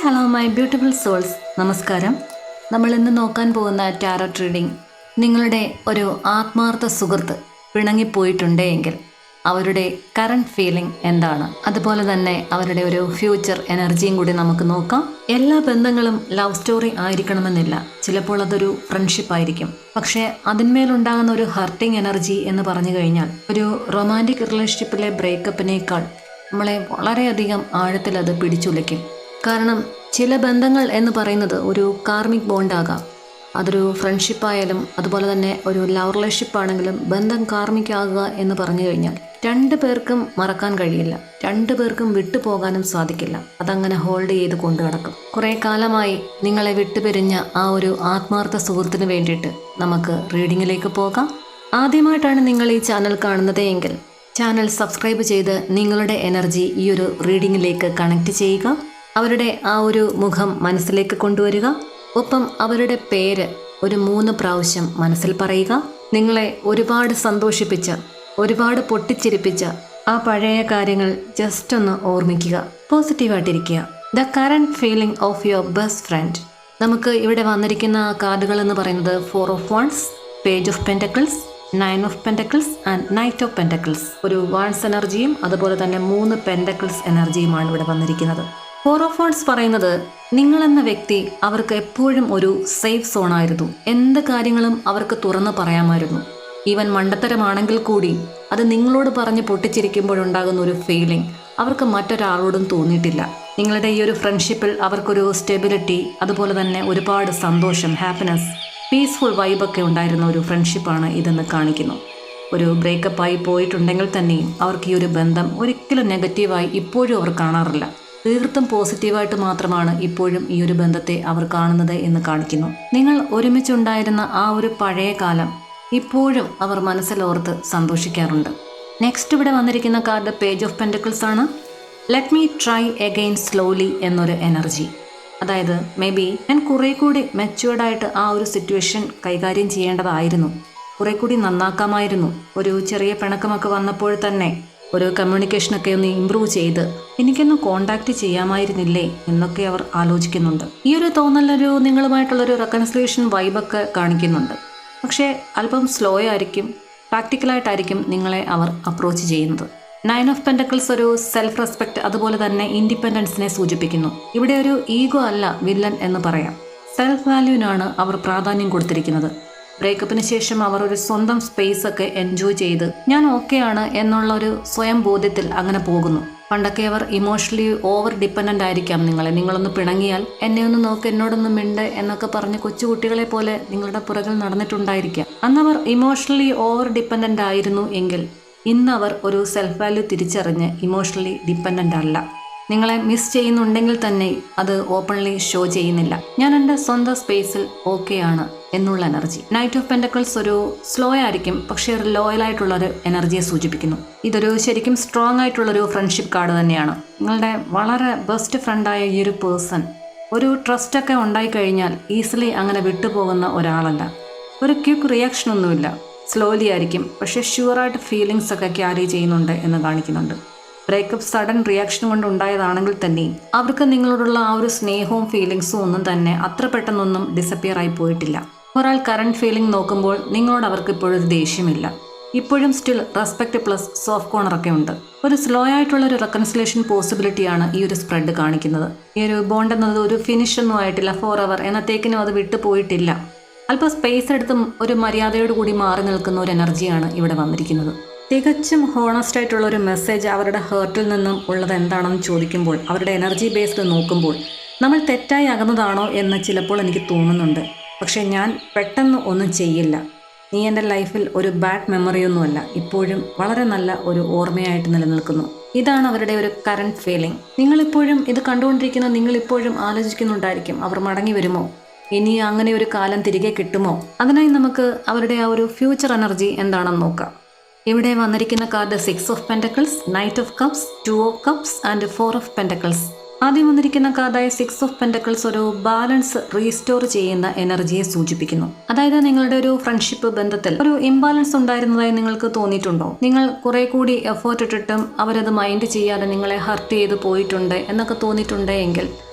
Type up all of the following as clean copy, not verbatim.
Hello my beautiful souls. നമസ്കാരം. നമ്മൾ ഇന്ന് നോക്കാൻ പോകുന്ന ടാരോട്ട് റീഡിംഗ്, നിങ്ങളുടെ ഒരു ആത്മാർത്ഥ സുഹൃത്ത് പിണങ്ങിപ്പോയിട്ടുണ്ടെങ്കിൽ അവരുടെ കറണ്ട് ഫീലിംഗ് എന്താണ്, അതുപോലെ തന്നെ അവരുടെ ഒരു ഫ്യൂച്ചർ എനർജിയും കൂടി നമുക്ക് നോക്കാം. എല്ലാ ബന്ധങ്ങളും ലവ് സ്റ്റോറി ആയിരിക്കണമെന്നില്ല. ചിലപ്പോൾ അതൊരു ഫ്രണ്ട്ഷിപ്പ് ആയിരിക്കും. പക്ഷേ അതിന്മേലുണ്ടാകുന്ന ഒരു ഹർട്ടിങ് എനർജി എന്ന് പറഞ്ഞു കഴിഞ്ഞാൽ ഒരു റൊമാൻറ്റിക് റിലേഷൻഷിപ്പിലെ ബ്രേക്കപ്പിനേക്കാൾ നമ്മളെ വളരെയധികം ആഴത്തിൽ അത് പിടിച്ചുലയ്ക്കും. കാരണം ചില ബന്ധങ്ങൾ എന്ന് പറയുന്നത് ഒരു കാർമിക് ബോണ്ടാകാം. അതൊരു ഫ്രണ്ട്ഷിപ്പായാലും അതുപോലെ തന്നെ ഒരു ലവ് റിലേഷൻഷിപ്പ് ആണെങ്കിലും ബന്ധം കാർമിക് ആകുക എന്ന് പറഞ്ഞു കഴിഞ്ഞാൽ രണ്ടു പേർക്കും മറക്കാൻ കഴിയില്ല, രണ്ടു പേർക്കും വിട്ടുപോകാനും സാധിക്കില്ല. അതങ്ങനെ ഹോൾഡ് ചെയ്ത് കൊണ്ടു നടക്കും. കുറേ കാലമായി നിങ്ങളെ വിട്ടുപിരിഞ്ഞ ആ ഒരു ആത്മാർത്ഥ സുഹൃത്തിന് വേണ്ടിയിട്ട് നമുക്ക് റീഡിങ്ങിലേക്ക് പോകാം. ആദ്യമായിട്ടാണ് നിങ്ങൾ ഈ ചാനൽ കാണുന്നത് എങ്കിൽ ചാനൽ സബ്സ്ക്രൈബ് ചെയ്ത് നിങ്ങളുടെ എനർജി ഈ ഒരു റീഡിങ്ങിലേക്ക് കണക്ട് ചെയ്യുക. അവരുടെ ആ ഒരു മുഖം മനസ്സിലേക്ക് കൊണ്ടുവരിക. ഒപ്പം അവരുടെ പേര് ഒരു 3 പ്രാവശ്യം മനസ്സിൽ പറയുക. നിങ്ങളെ ഒരുപാട് സന്തോഷിപ്പിച്ച, ഒരുപാട് പൊട്ടിച്ചിരിപ്പിച്ച ആ പഴയ കാര്യങ്ങൾ ജസ്റ്റ് ഒന്ന് ഓർമ്മിക്കുക. പോസിറ്റീവായിട്ടിരിക്കുക. The current feeling of your best friend. നമുക്ക് ഇവിടെ വന്നിരിക്കുന്ന കാർഡുകൾ എന്ന് പറയുന്നത് 4 of wands, page of pentacles, 9 of pentacles and knight of pentacles. ഒരു വാൺസ് എനർജിയും അതുപോലെ തന്നെ 3 പെൻറ്റക്കിൾസ് എനർജിയുമാണ് ഇവിടെ വന്നിരിക്കുന്നത്. 4 ഓഫ് വാൺസ് പറയുന്നത് നിങ്ങളെന്ന വ്യക്തി അവർക്ക് എപ്പോഴും ഒരു സേഫ് സോണായിരുന്നു. എന്ത് കാര്യങ്ങളും അവർക്ക് തുറന്ന് പറയാമായിരുന്നു. ഈവൻ മണ്ടത്തരമാണെങ്കിൽ കൂടി അത് നിങ്ങളോട് പറഞ്ഞ് പൊട്ടിച്ചിരിക്കുമ്പോഴുണ്ടാകുന്ന ഒരു ഫീലിംഗ് അവർക്ക് മറ്റൊരാളോടും തോന്നിയിട്ടില്ല. നിങ്ങളുടെ ഈ ഒരു ഫ്രണ്ട്ഷിപ്പിൽ അവർക്കൊരു സ്റ്റെബിലിറ്റി, അതുപോലെ തന്നെ ഒരുപാട് സന്തോഷം, ഹാപ്പിനെസ്, പീസ്ഫുൾ വൈബൊക്കെ ഉണ്ടായിരുന്ന ഒരു ഫ്രണ്ട്ഷിപ്പാണ് ഇതെന്ന് കാണിക്കുന്നു. ഒരു ബ്രേക്കപ്പായി പോയിട്ടുണ്ടെങ്കിൽ തന്നെയും അവർക്ക് ഈ ഒരു ബന്ധം ഒരിക്കലും നെഗറ്റീവായി ഇപ്പോഴും അവർ കാണാറില്ല. തീർത്തും പോസിറ്റീവായിട്ട് മാത്രമാണ് ഇപ്പോഴും ഈ ഒരു ബന്ധത്തെ അവർ കാണുന്നത് എന്ന് കാണിക്കുന്നു. നിങ്ങൾ ഒരുമിച്ചുണ്ടായിരുന്ന ആ ഒരു പഴയ കാലം ഇപ്പോഴും അവർ മനസ്സിലോർത്ത് സന്തോഷിക്കാറുണ്ട്. നെക്സ്റ്റ് ഇവിടെ വന്നിരിക്കുന്ന കാർഡ് പേജ് ഓഫ് പെൻറ്റക്കിൾസ് ആണ്. Let me try again slowly എന്നൊരു എനർജി. അതായത് മേ ബി ഞാൻ കുറേ കൂടി മെച്യൂർഡായിട്ട് ആ ഒരു സിറ്റുവേഷൻ കൈകാര്യം ചെയ്യേണ്ടതായിരുന്നു, കുറേ കൂടി നന്നാക്കാമായിരുന്നു. ഒരു ചെറിയ പിണക്കമൊക്കെ വന്നപ്പോൾ തന്നെ ഒരു കമ്മ്യൂണിക്കേഷനൊക്കെ ഒന്ന് ഇമ്പ്രൂവ് ചെയ്ത് എനിക്കൊന്ന് കോണ്ടാക്ട് ചെയ്യാമായിരുന്നില്ലേ എന്നൊക്കെ അവർ ആലോചിക്കുന്നുണ്ട്. ഈ ഒരു തോന്നലൊരു നിങ്ങളുമായിട്ടുള്ളൊരു റെക്കൺസിലിയേഷൻ വൈബൊക്കെ കാണിക്കുന്നുണ്ട്. പക്ഷേ അല്പം സ്ലോ ആയിരിക്കും, പ്രാക്ടിക്കലായിട്ടായിരിക്കും നിങ്ങളെ അവർ അപ്രോച്ച് ചെയ്യുന്നത്. 9 ഓഫ് പെൻറ്റക്കിൾസ് ഒരു സെൽഫ് റെസ്പെക്റ്റ്, അതുപോലെ തന്നെ ഇൻഡിപെൻഡൻസിനെ സൂചിപ്പിക്കുന്നു. ഇവിടെ ഒരു ഈഗോ അല്ല വില്ലൻ എന്ന് പറയാം. സെൽഫ് വാല്യൂവിനാണ് അവർ പ്രാധാന്യം കൊടുത്തിരിക്കുന്നത്. ബ്രേക്കപ്പിന് ശേഷം അവർ ഒരു സ്വന്തം സ്പേസ് ഒക്കെ എൻജോയ് ചെയ്ത് ഞാൻ ഓക്കെയാണ് എന്നുള്ള ഒരു സ്വയം ബോധ്യത്തിൽ അങ്ങനെ പോകുന്നു. പണ്ടൊക്കെ അവർ ഇമോഷണലി ഓവർ ഡിപ്പെൻഡൻ്റ് ആയിരിക്കാം. നിങ്ങളൊന്ന് പിണങ്ങിയാൽ എന്നെ ഒന്ന് നോക്ക്, എന്നോടൊന്ന് മിണ്ട് എന്നൊക്കെ പറഞ്ഞ് കൊച്ചുകുട്ടികളെ പോലെ നിങ്ങളുടെ പുറകിൽ നടന്നിട്ടുണ്ടായിരിക്കാം. അന്നവർ ഇമോഷണലി ഓവർ ഡിപ്പെൻഡൻ്റ് ആയിരുന്നു എങ്കിൽ ഇന്നവർ ഒരു സെൽഫ് വാല്യൂ തിരിച്ചറിഞ്ഞ് ഇമോഷണലി ഡിപ്പെൻഡൻ്റ് അല്ല. നിങ്ങളെ മിസ് ചെയ്യുന്നുണ്ടെങ്കിൽ തന്നെ അത് ഓപ്പൺലി ഷോ ചെയ്യുന്നില്ല. ഞാൻ എൻ്റെ സ്വന്തം സ്പേസിൽ ഓക്കെയാണ് എന്നുള്ള എനർജി. നൈറ്റ് ഓഫ് പെൻറ്റക്കിൾസ് ഒരു സ്ലോ ആയിരിക്കും, പക്ഷേ ഒരു ലോയലായിട്ടുള്ളൊരു എനർജിയെ സൂചിപ്പിക്കുന്നു. ഇതൊരു ശരിക്കും സ്ട്രോങ് ആയിട്ടുള്ളൊരു ഫ്രണ്ട്ഷിപ്പ് കാർഡ് തന്നെയാണ്. നിങ്ങളുടെ വളരെ ബെസ്റ്റ് ഫ്രണ്ടായ ഈ ഒരു പേഴ്സൺ ഒരു ട്രസ്റ്റൊക്കെ ഉണ്ടായിക്കഴിഞ്ഞാൽ ഈസിലി അങ്ങനെ വിട്ടുപോകുന്ന ഒരാളല്ല. ഒരു ക്വിക്ക് റിയാക്ഷനൊന്നുമില്ല, സ്ലോലി ആയിരിക്കും. പക്ഷേ ഷുവറായിട്ട് ഫീലിങ്സ് ഒക്കെ ക്യാരി ചെയ്യുന്നുണ്ട് എന്ന് കാണിക്കുന്നുണ്ട്. ബ്രേക്കപ്പ് സഡൻ റിയാക്ഷൻ കൊണ്ട് ഉണ്ടായതാണെങ്കിൽ തന്നെയും അവർക്ക് നിങ്ങളോടുള്ള ആ ഒരു സ്നേഹവും ഫീലിങ്സും ഒന്നും തന്നെ അത്ര പെട്ടെന്നൊന്നും ഡിസപ്പിയർ ആയി പോയിട്ടില്ല. ഒരാൾ കറണ്ട് ഫീലിംഗ് നോക്കുമ്പോൾ നിങ്ങളോട് അവർക്ക് ഇപ്പോഴും ഒരു ദേഷ്യമില്ല. ഇപ്പോഴും സ്റ്റിൽ റെസ്പെക്റ്റ് പ്ലസ് സോഫ്റ്റ് കോർണറൊക്കെ ഉണ്ട്. ഒരു സ്ലോ ആയിട്ടുള്ളൊരു റെക്കൺസിലേഷൻ പോസിബിലിറ്റിയാണ് ഈ ഒരു സ്പ്രെഡ് കാണിക്കുന്നത്. ഈ ഒരു ബോണ്ട് എന്നത് ഒരു ഫിനിഷ് ഒന്നും ആയിട്ടില്ല. ഫോർ എവർ എന്നത്തേക്കിനും അത് വിട്ടു പോയിട്ടില്ല. അല്പം സ്പേസ് എടുത്തും ഒരു മര്യാദയോട് കൂടി മാറി നിൽക്കുന്ന ഒരു എനർജിയാണ് ഇവിടെ വന്നിരിക്കുന്നത്. തികച്ചും ഹോണസ്റ്റ് ആയിട്ടുള്ള ഒരു മെസ്സേജ് അവരുടെ ഹേർട്ടിൽ നിന്നും ഉള്ളത് എന്താണെന്ന് ചോദിക്കുമ്പോൾ, അവരുടെ എനർജി ബേസ്ഡ് നോക്കുമ്പോൾ നമ്മൾ തെറ്റായി അകന്നതാണോ എന്ന് ചിലപ്പോൾ എനിക്ക് തോന്നുന്നുണ്ട്. പക്ഷേ ഞാൻ പെട്ടെന്ന് ഒന്നും ചെയ്യില്ല. നീ എൻ്റെ ലൈഫിൽ ഒരു ബാഡ് മെമ്മറിയൊന്നുമല്ല, ഇപ്പോഴും വളരെ നല്ല ഒരു ഓർമ്മയായിട്ട് നിലനിൽക്കുന്നു. ഇതാണ് അവരുടെ ഒരു കറണ്ട് ഫീലിംഗ്. നിങ്ങളിപ്പോഴും ഇത് കണ്ടുകൊണ്ടിരിക്കുന്ന നിങ്ങളിപ്പോഴും ആലോചിക്കുന്നുണ്ടായിരിക്കും, അവർ മടങ്ങി വരുമോ, ഇനി അങ്ങനെ ഒരു കാലം തിരികെ കിട്ടുമോ. അതിനായി നമുക്ക് അവരുടെ ആ ഒരു ഫ്യൂച്ചർ എനർജി എന്താണെന്ന് നോക്കാം. ഇവിടെ വന്നിരിക്കുന്ന card 6 of pentacles, knight of cups, 2 of cups and 4 of pentacles. ആദ്യം വന്നിരിക്കുന്ന കാർഡായ 6 ഓഫ് പെൻറ്റക്കിൾസ് ഒരു ബാലൻസ് റീസ്റ്റോർ ചെയ്യുന്ന എനർജിയെ സൂചിപ്പിക്കുന്നു. അതായത് നിങ്ങളുടെ ഒരു ഫ്രണ്ട്ഷിപ്പ് ബന്ധത്തിൽ ഒരു ഇംബാലൻസ് ഉണ്ടായിരുന്നതായി നിങ്ങൾക്ക് തോന്നിയിട്ടുണ്ടോ? നിങ്ങൾ കുറെ കൂടി എഫേർട്ട് ഇട്ടിട്ടും അവരത് മൈൻഡ് ചെയ്യാതെ നിങ്ങളെ ഹർട്ട് ചെയ്ത് പോയിട്ടുണ്ട് എന്നൊക്കെ തോന്നിയിട്ടുണ്ടെങ്കിൽ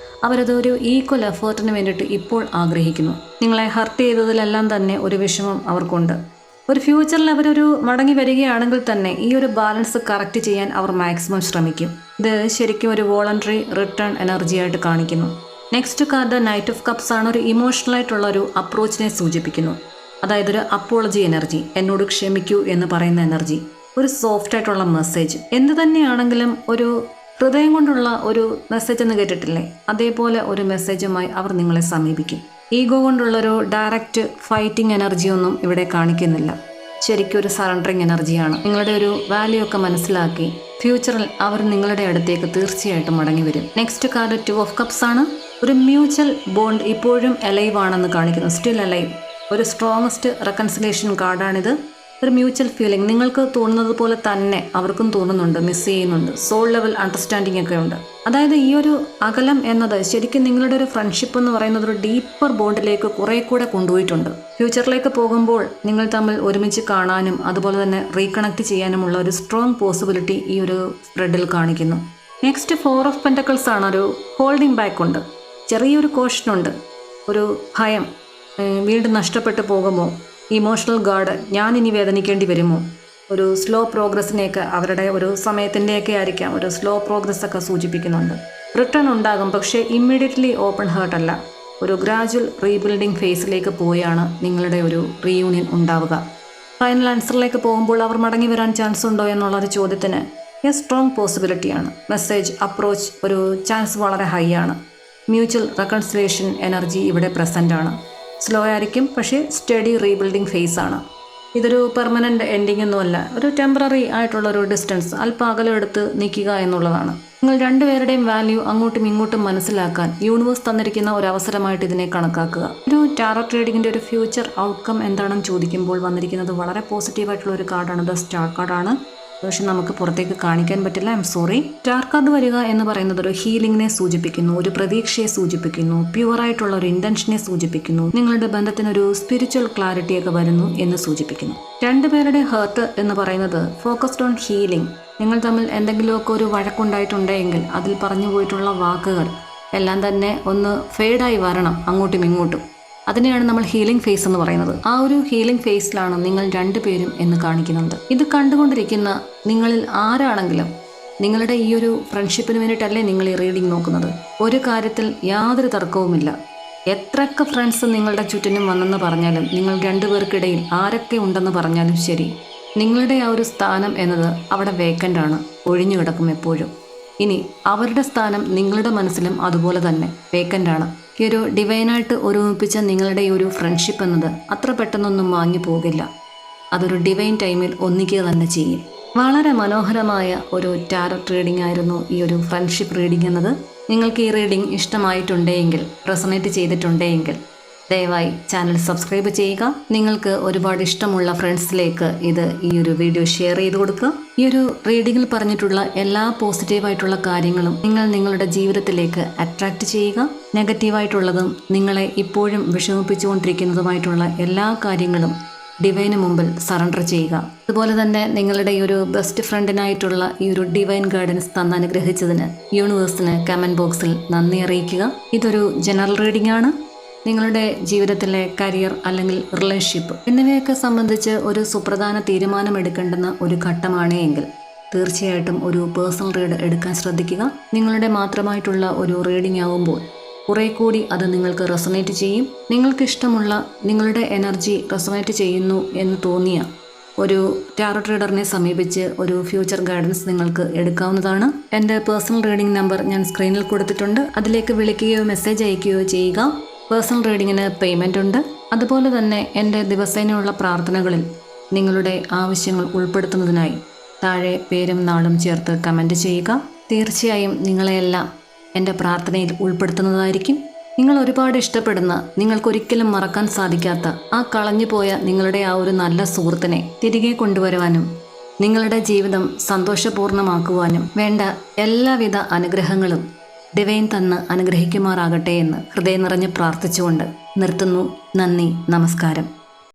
അവരതൊരു ഈക്വൽ എഫേർട്ടിന് വേണ്ടിയിട്ട് ഇപ്പോൾ ആഗ്രഹിക്കുന്നു. നിങ്ങളെ ഹർട്ട് ചെയ്തതിലെല്ലാം തന്നെ ഒരു വിഷമം അവർക്കുണ്ട്. ഒരു ഫ്യൂച്ചറിൽ അവരൊരു മടങ്ങി വരികയാണെങ്കിൽ തന്നെ ഈ ഒരു ബാലൻസ് കറക്റ്റ് ചെയ്യാൻ അവർ മാക്സിമം ശ്രമിക്കും. ഇത് ശരിക്കും ഒരു വോളണ്ടറി റിട്ടേൺ എനർജി ആയിട്ട് കാണിക്കുന്നു. Next card knight of cups ആണ്. ഒരു ഇമോഷണൽ ആയിട്ടുള്ള ഒരു അപ്രോച്ചിനെ സൂചിപ്പിക്കുന്നു. അതായത് ഒരു അപ്പോളജി എനർജി, എന്നോട് ക്ഷമിക്കൂ എന്ന് പറയുന്ന എനർജി, ഒരു സോഫ്റ്റ് ആയിട്ടുള്ള മെസ്സേജ്. എന്ത് തന്നെയാണെങ്കിലും ഒരു ഹൃദയം കൊണ്ടുള്ള ഒരു മെസ്സേജ് എന്ന് കേട്ടിട്ടില്ലേ, അതേപോലെ ഒരു മെസ്സേജുമായി അവർ നിങ്ങളെ സമീപിക്കും. ഈഗോ കൊണ്ടുള്ളൊരു ഡയറക്റ്റ് ഫൈറ്റിംഗ് എനർജിയൊന്നും ഇവിടെ കാണിക്കുന്നില്ല. ശരിക്കും ഒരു സറണ്ടറിങ് എനർജിയാണ്. നിങ്ങളുടെ ഒരു വാല്യൂ ഒക്കെ മനസ്സിലാക്കി ഫ്യൂച്ചറിൽ അവർ നിങ്ങളുടെ അടുത്തേക്ക് തീർച്ചയായിട്ടും മടങ്ങി വരും. നെക്സ്റ്റ് കാർഡ് 2 ഓഫ് കപ്സ് ആണ്. ഒരു മ്യൂച്വൽ ബോണ്ട് ഇപ്പോഴും അലൈവ് ആണെന്ന് കാണിക്കുന്നു. Still alive. ഒരു സ്ട്രോങ്ങസ്റ്റ് റെക്കൺസിലേഷൻ കാർഡാണിത്. ഒരു മ്യൂച്വൽ ഫീലിംഗ്, നിങ്ങൾക്ക് തോന്നുന്നത് പോലെ തന്നെ അവർക്കും തോന്നുന്നുണ്ട്, മിസ് ചെയ്യുന്നുണ്ട്. സോൾ ലെവൽ അണ്ടർസ്റ്റാൻഡിംഗ് ഒക്കെ ഉണ്ട്. അതായത് ഈ ഒരു അകലം എന്നത് ശരിക്കും നിങ്ങളുടെ ഒരു ഫ്രണ്ട്ഷിപ്പ് എന്ന് പറയുന്നത് ഒരു ഡീപ്പർ ബോണ്ടിലേക്ക് കുറെ കൂടെ കൊണ്ടുപോയിട്ടുണ്ട്. ഫ്യൂച്ചറിലേക്ക് പോകുമ്പോൾ നിങ്ങൾ തമ്മിൽ ഒരുമിച്ച് കാണാനും അതുപോലെ തന്നെ റീകണക്ട് ചെയ്യാനുമുള്ള ഒരു സ്ട്രോങ് പോസിബിലിറ്റി ഈ ഒരു സ്പ്രെഡിൽ കാണിക്കുന്നു. നെക്സ്റ്റ് 4 ഓഫ് പെൻറ്റക്കിൾസ് ആണ്. ഒരു ഹോൾഡിംഗ് ബാക്ക് ഉണ്ട്, ചെറിയൊരു കോഷനുണ്ട്, ഒരു ഭയം, വീണ്ടും നഷ്ടപ്പെട്ടു പോകുമോ, ഇമോഷണൽ ഗാർഡ്, ഞാനിനി വേദനിക്കേണ്ടി വരുമോ, ഒരു സ്ലോ പ്രോഗ്രസ്സിനെയൊക്കെ അവരുടെ ഒരു സമയത്തിൻ്റെയൊക്കെ ആയിരിക്കാം ഒരു സ്ലോ പ്രോഗ്രസ് ഒക്കെ സൂചിപ്പിക്കുന്നുണ്ട്. റിട്ടേൺ ഉണ്ടാകും, പക്ഷേ ഇമ്മീഡിയറ്റ്ലി ഓപ്പൺ ഹേർട്ട് അല്ല. ഒരു ഗ്രാജുവൽ റീബിൽഡിംഗ് ഫേസിലേക്ക് പോയാണ് നിങ്ങളുടെ ഒരു റീയൂണിയൻ ഉണ്ടാവുക. ഫൈനൽ ആൻസറിലേക്ക് പോകുമ്പോൾ അവർ മടങ്ങി വരാൻ ചാൻസ് ഉണ്ടോ എന്നുള്ളൊരു ചോദ്യത്തിന് സ്ട്രോങ് പോസിബിലിറ്റിയാണ്. മെസ്സേജ് അപ്രോച്ച് ഒരു ചാൻസ് വളരെ ഹൈ ആണ്. മ്യൂച്വൽ റെക്കൺസിലേഷൻ എനർജി ഇവിടെ പ്രസൻ്റ് ആണ്. സ്ലോ ആയിരിക്കും, പക്ഷേ സ്റ്റഡി റീബിൽഡിംഗ് ഫേസ് ആണ്. ഇതൊരു പെർമനൻ്റ് എൻഡിങ് ഒന്നുമല്ല, ഒരു ടെമ്പററി ആയിട്ടുള്ളൊരു ഡിസ്റ്റൻസ്, അല്പം അകലം എടുത്ത് നിൽക്കുക എന്നുള്ളതാണ്. നിങ്ങൾ രണ്ടുപേരുടെയും വാല്യൂ അങ്ങോട്ടും ഇങ്ങോട്ടും മനസ്സിലാക്കാൻ യൂണിവേഴ്സ് തന്നിരിക്കുന്ന ഒരു അവസരമായിട്ട് ഇതിനെ കണക്കാക്കുക. ഒരു ടാറോ ട്രേഡിങ്ങിൻ്റെ ഒരു ഫ്യൂച്ചർ ഔട്ട്കം എന്താണെന്ന് ചോദിക്കുമ്പോൾ വന്നിരിക്കുന്നത് വളരെ പോസിറ്റീവായിട്ടുള്ള ഒരു കാർഡാണ്. ദ സ്റ്റാർ കാർഡാണ്. പക്ഷെ നമുക്ക് പുറത്തേക്ക് കാണിക്കാൻ പറ്റില്ല, I am sorry. Star card വരിക എന്ന് പറയുന്നത് ഒരു ഹീലിംഗിനെ സൂചിപ്പിക്കുന്നു, ഒരു പ്രതീക്ഷയെ സൂചിപ്പിക്കുന്നു, പ്യുവറായിട്ടുള്ള ഒരു ഇന്റൻഷനെ സൂചിപ്പിക്കുന്നു, നിങ്ങളുടെ ബന്ധത്തിനൊരു സ്പിരിച്വൽ ക്ലാരിറ്റിയൊക്കെ വരുന്നു എന്ന് സൂചിപ്പിക്കുന്നു. രണ്ടുപേരുടെ ഹേർട്ട് എന്ന് പറയുന്നത് ഫോക്കസ്ഡ് ഓൺ ഹീലിംഗ്. നിങ്ങൾ തമ്മിൽ എന്തെങ്കിലുമൊക്കെ ഒരു വഴക്കുണ്ടായിട്ടുണ്ടെങ്കിൽ അതിൽ പറഞ്ഞു പോയിട്ടുള്ള വാക്കുകൾ എല്ലാം തന്നെ ഒന്ന് ഫെയ്ഡായി വരണം അങ്ങോട്ടും ഇങ്ങോട്ടും. അതിനെയാണ് നമ്മൾ ഹീലിംഗ് ഫേസ് എന്ന് പറയുന്നത്. ആ ഒരു ഹീലിംഗ് ഫേസിലാണ് നിങ്ങൾ രണ്ടുപേരും എന്ന് കാണിക്കുന്നുണ്ട്. ഇത് കണ്ടുകൊണ്ടിരിക്കുന്ന നിങ്ങളിൽ ആരാണെങ്കിലും നിങ്ങളുടെ ഈ ഒരു ഫ്രണ്ട്ഷിപ്പിന് വേണ്ടിയിട്ടല്ലേ നിങ്ങൾ ഈ റീഡിംഗ് നോക്കുന്നത്. ഒരു കാര്യത്തിൽ യാതൊരു തർക്കവുമില്ല. എത്രയൊക്കെ ഫ്രണ്ട്സ് നിങ്ങളുടെ ചുറ്റിനും വന്നെന്ന് പറഞ്ഞാലും, നിങ്ങൾ രണ്ടുപേർക്കിടയിൽ ആരൊക്കെ ഉണ്ടെന്ന് പറഞ്ഞാലും ശരി, നിങ്ങളുടെ ആ ഒരു സ്ഥാനം എന്നത് അവിടെ വേക്കൻ്റ് ആണ്, ഒഴിഞ്ഞു കിടക്കും എപ്പോഴും. ഇനി അവരുടെ സ്ഥാനം നിങ്ങളുടെ മനസ്സിലും അതുപോലെ തന്നെ വേക്കൻ്റ് ആണ്. ഈ ഒരു ഡിവൈനായിട്ട് ഒരുമിപ്പിച്ച നിങ്ങളുടെ ഈ ഒരു ഫ്രണ്ട്ഷിപ്പ് എന്നത് അത്ര പെട്ടെന്നൊന്നും മാഞ്ഞു പോകില്ല. അതൊരു ഡിവൈൻ ടൈമിൽ ഒന്നിക്കുക തന്നെ ചെയ്യും. വളരെ മനോഹരമായ ഒരു ടാരോ റീഡിംഗ് ആയിരുന്നു ഈ ഒരു ഫ്രണ്ട്ഷിപ്പ് റീഡിംഗ് എന്നത്. നിങ്ങൾക്ക് ഈ റീഡിംഗ് ഇഷ്ടമായിട്ടുണ്ടെങ്കിൽ, റെസണേറ്റ് ചെയ്തിട്ടുണ്ടെങ്കിൽ ദയവായി ചാനൽ സബ്സ്ക്രൈബ് ചെയ്യുക. നിങ്ങൾക്ക് ഒരുപാട് ഇഷ്ടമുള്ള ഫ്രണ്ട്സിലേക്ക് ഈ ഒരു വീഡിയോ ഷെയർ ചെയ്ത് കൊടുക്കുക. ഈ ഒരു റീഡിങ്ങിൽ പറഞ്ഞിട്ടുള്ള എല്ലാ പോസിറ്റീവായിട്ടുള്ള കാര്യങ്ങളും നിങ്ങൾ നിങ്ങളുടെ ജീവിതത്തിലേക്ക് അട്രാക്റ്റ് ചെയ്യുക. നെഗറ്റീവായിട്ടുള്ളതും നിങ്ങളെ ഇപ്പോഴും വിഷമിപ്പിച്ചുകൊണ്ടിരിക്കുന്നതുമായിട്ടുള്ള എല്ലാ കാര്യങ്ങളും ഡിവൈന് മുമ്പിൽ സറണ്ടർ ചെയ്യുക. അതുപോലെ തന്നെ നിങ്ങളുടെ ഈ ഒരു ബെസ്റ്റ് ഫ്രണ്ടിനായിട്ടുള്ള ഈ ഒരു ഡിവൈൻ ഗൈഡൻസ് തന്ന് അനുഗ്രഹിച്ചതിന് യൂണിവേഴ്സിന് കമൻറ്റ് ബോക്സിൽ നന്ദി അറിയിക്കുക. ഇതൊരു ജനറൽ റീഡിംഗ് ആണ്. നിങ്ങളുടെ ജീവിതത്തിലെ കരിയർ അല്ലെങ്കിൽ റിലേഷൻഷിപ്പ് എന്നിവയൊക്കെ സംബന്ധിച്ച് ഒരു സുപ്രധാന തീരുമാനമെടുക്കേണ്ടുന്ന ഒരു ഘട്ടമാണ് എങ്കിൽ തീർച്ചയായിട്ടും ഒരു പേഴ്സണൽ റീഡ് എടുക്കാൻ ശ്രദ്ധിക്കുക. നിങ്ങളുടെ മാത്രമായിട്ടുള്ള ഒരു റീഡിംഗ് ആവുമ്പോൾ കുറെ കൂടി അത് നിങ്ങൾക്ക് റെസൊനേറ്റ് ചെയ്യും. നിങ്ങൾക്കിഷ്ടമുള്ള നിങ്ങളുടെ എനർജി റെസൊനേറ്റ് ചെയ്യുന്നു എന്ന് തോന്നിയ ഒരു ടാറോ ട്രേഡറിനെ സമീപിച്ച് ഒരു ഫ്യൂച്ചർ ഗൈഡൻസ് നിങ്ങൾക്ക് എടുക്കാവുന്നതാണ്. എൻ്റെ പേഴ്സണൽ റീഡിംഗ് നമ്പർ ഞാൻ സ്ക്രീനിൽ കൊടുത്തിട്ടുണ്ട്. അതിലേക്ക് വിളിക്കുകയോ മെസ്സേജ് അയക്കുകയോ ചെയ്യുക. പേഴ്സണൽ റീഡിങ്ങിന് പേയ്മെൻ്റ് ഉണ്ട്. അതുപോലെ തന്നെ എൻ്റെ ദിവസേനയുള്ള പ്രാർത്ഥനകളിൽ നിങ്ങളുടെ ആവശ്യങ്ങൾ ഉൾപ്പെടുത്തുന്നതിനായി താഴെ പേരും നാളും ചേർത്ത് കമൻറ്റ് ചെയ്യുക. തീർച്ചയായും നിങ്ങളെയെല്ലാം എൻ്റെ പ്രാർത്ഥനയിൽ ഉൾപ്പെടുത്തുന്നതായിരിക്കും. നിങ്ങൾ ഒരുപാട് ഇഷ്ടപ്പെടുന്ന, നിങ്ങൾക്കൊരിക്കലും മറക്കാൻ സാധിക്കാത്ത ആ കളഞ്ഞുപോയ നിങ്ങളുടെ ആ ഒരു നല്ല സുഹൃത്തിനെ തിരികെ കൊണ്ടുവരുവാനും നിങ്ങളുടെ ജീവിതം സന്തോഷപൂർണ്ണമാക്കുവാനും വേണ്ട എല്ലാവിധ അനുഗ്രഹങ്ങളും ഡിവൈൻ തന്ന് അനുഗ്രഹിക്കുമാറാകട്ടെ എന്ന് ഹൃദയം നിറഞ്ഞ് പ്രാർത്ഥിച്ചുകൊണ്ട് നിർത്തുന്നു. നന്ദി, നമസ്കാരം.